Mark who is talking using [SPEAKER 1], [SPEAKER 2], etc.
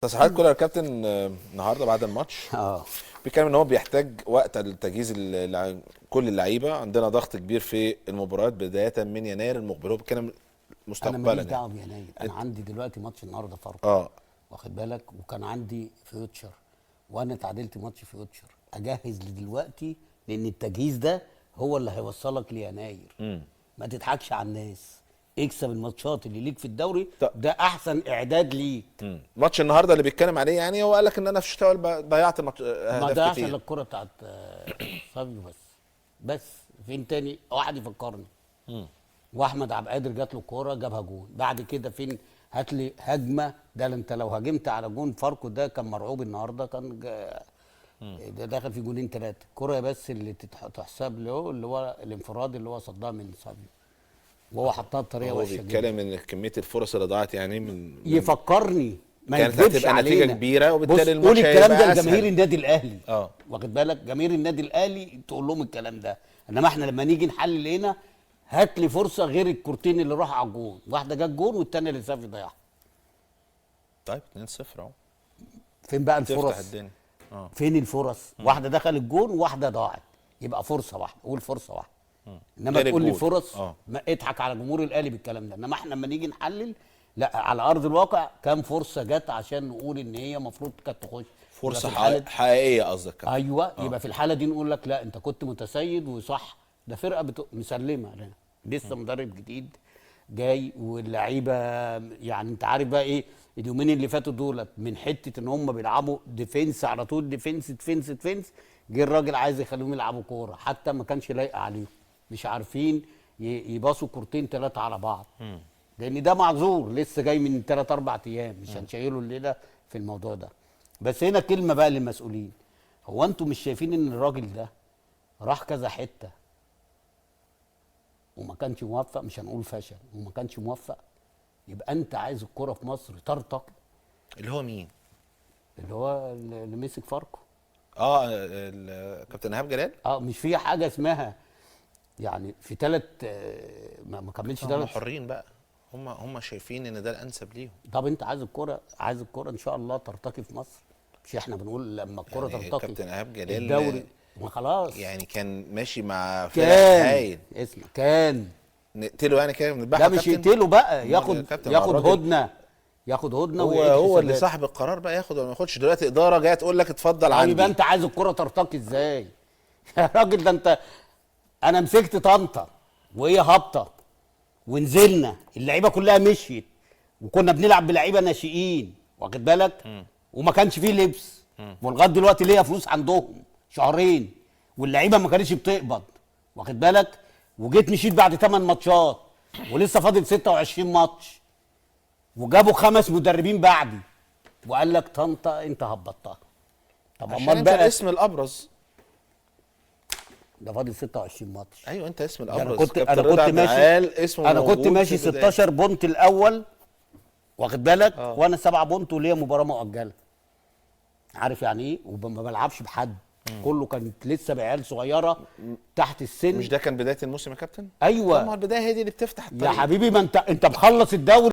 [SPEAKER 1] تصريحات كولر كابتن النهارده بعد الماتش بيتكلم ان هو بيحتاج وقت لتجهيز كل اللعيبه، عندنا ضغط كبير في المباريات بدايه من يناير المقبل. هو بيتكلم مستقبلا.
[SPEAKER 2] انا ماليش دعوه بيناير، انا عندي دلوقتي ماتش النهارده فاركو واخد بالك، وكان عندي فيوتشر وانا اتعادلت ماتش فيوتشر. اجهز لدلوقتي لان التجهيز ده هو اللي هيوصلك ليناير. ما تضحكش على الناس، اكسب الماتشات اللي ليك في الدوري، ده احسن اعداد ليك.
[SPEAKER 1] ماتش النهارده اللي بيتكلم عليه، يعني هو قال لك ان انا في الشتاء ضيعت
[SPEAKER 2] ما
[SPEAKER 1] اهداف
[SPEAKER 2] ضيعش
[SPEAKER 1] كتير.
[SPEAKER 2] الا الكره بتاعت فابيو بس فين تاني واحد يفكرني؟ واحمد عبد القادر جات له الكوره جابها جون. بعد كده فين؟ هات لي هجمه. ده انت لو هاجمت على جون فاركو ده كان مرعوب النهارده، كان ده داخل في جونين ثلاثه. الكوره بس اللي تحسب له اللي هو الانفراد اللي هو صدها من سابيو، وهو حطها بطريقه وحشه جدا.
[SPEAKER 1] هو بيتكلم ان كميه الفرص اللي ضاعت يعني
[SPEAKER 2] يفكرني ما
[SPEAKER 1] كانت
[SPEAKER 2] يكذبش
[SPEAKER 1] هتبقى
[SPEAKER 2] علينا.
[SPEAKER 1] نتيجه كبيره، وبالتالي
[SPEAKER 2] الماتش قول الكلام ده
[SPEAKER 1] هيبقى
[SPEAKER 2] لجماهير
[SPEAKER 1] أسهل.
[SPEAKER 2] النادي الاهلي. واخد بالك، جماهير النادي الاهلي تقول لهم الكلام ده. انما احنا لما نيجي نحلل هنا، هات لي فرصه غير الكورتين اللي راحوا على الجون، واحده جت جون والثانيه اللي سافي ضيعها.
[SPEAKER 1] طيب 2-0 اهو.
[SPEAKER 2] فين بقى الفرص؟
[SPEAKER 1] تفتح الدنيا.
[SPEAKER 2] فين الفرص؟ واحده دخل الجون وواحده ضاعت، يبقى فرصه واحده. قول فرصه واحده. انما تقول لي فرص، ما اضحك على جمهور الاهلي بالكلام ده. انما احنا لما نيجي نحلل، لا، على ارض الواقع كام فرصه جت عشان نقول ان هي المفروض كانت تخش
[SPEAKER 1] فرصه حقيقيه قصدك؟
[SPEAKER 2] ايوه. يبقى في الحاله دي نقول لك لا، انت كنت متسيد وصح. ده فرقه مسلمه لنا، لسه مدرب جديد جاي واللعيبه، يعني انت عارف بقى ايه اليومين اللي فاتوا دولت، من حته ان هم بيلعبوا ديفنس على طول، ديفنس ديفنس ديفنس، جه الراجل عايز يخليهم يلعبوا كوره، حتى ما كانش لايق عليهم، مش عارفين يباصوا كورتين ثلاثه على بعض. لان ده معذور، لسه جاي من 3 4 ايام، مش هنشيله الليله في الموضوع ده. بس هنا كلمه بقى للمسؤولين، هو انتوا مش شايفين ان الراجل ده راح كذا حته وما كانش موفق؟ مش هنقول فشل، وما كانش موفق. يبقى انت عايز الكرة في مصر ترتقي.
[SPEAKER 1] اللي هو مين؟
[SPEAKER 2] اللي هو اللي مسك فاركو.
[SPEAKER 1] كابتن ايهاب جلال.
[SPEAKER 2] مش في حاجه اسمها يعني في 3 ما كملش 3.
[SPEAKER 1] هم حرين بقى، هم شايفين ان ده الانسب ليهم.
[SPEAKER 2] طب انت عايز الكرة ان شاء الله ترتقي في مصر. مش احنا بنقول لما الكرة
[SPEAKER 1] يعني
[SPEAKER 2] ترتقي
[SPEAKER 1] كابتن ايهاب جلال
[SPEAKER 2] الدوري ما خلاص
[SPEAKER 1] يعني كان ماشي مع فرق هايل.
[SPEAKER 2] اسمع، كان
[SPEAKER 1] نقتله يعني كده نذبحه؟
[SPEAKER 2] لا مش يقتله بقى، ياخد هدنه.
[SPEAKER 1] هو اللي صاحب القرار بقى، ياخد ولا ما ياخدش. دلوقتي اداره جايه تقول لك اتفضل عندي.
[SPEAKER 2] يبقى انت عايز الكرة ترتقي ازاي؟ يا راجل ده انا مسكت طنطا وهي هابطه ونزلنا، اللعيبه كلها مشيت، وكنا بنلعب بلعيبه ناشئين، واخد بالك، وما كانش فيه لبس، ولغايه دلوقتي ليا فلوس عندهم شهرين، واللعيبه ما كانتش بتقبض، واخد بالك، وجيت مشيت بعد 8 ماتشات ولسه فاضل 26 ماتش، وجابوا 5 مدربين بعدي، وقال لك طنطا انت هبطتها.
[SPEAKER 1] طب امال بقى الاسم الابرز
[SPEAKER 2] ده فاضل 26 ماتش.
[SPEAKER 1] ايوه انت اسم الابرز.
[SPEAKER 2] انا كنت ماشي 16 بونت الاول، واخد بالك، وانا 7 بونت وليا مباراه مؤجله. عارف يعني ايه؟ وما بلعبش بحد، كله كانت لسه بعيال صغيره تحت السن.
[SPEAKER 1] مش ده كان بدايه الموسم يا كابتن؟
[SPEAKER 2] ايوه،
[SPEAKER 1] ما البدايه هي دي اللي بتفتح الطريق
[SPEAKER 2] يا حبيبي. ما انت مخلص الدوري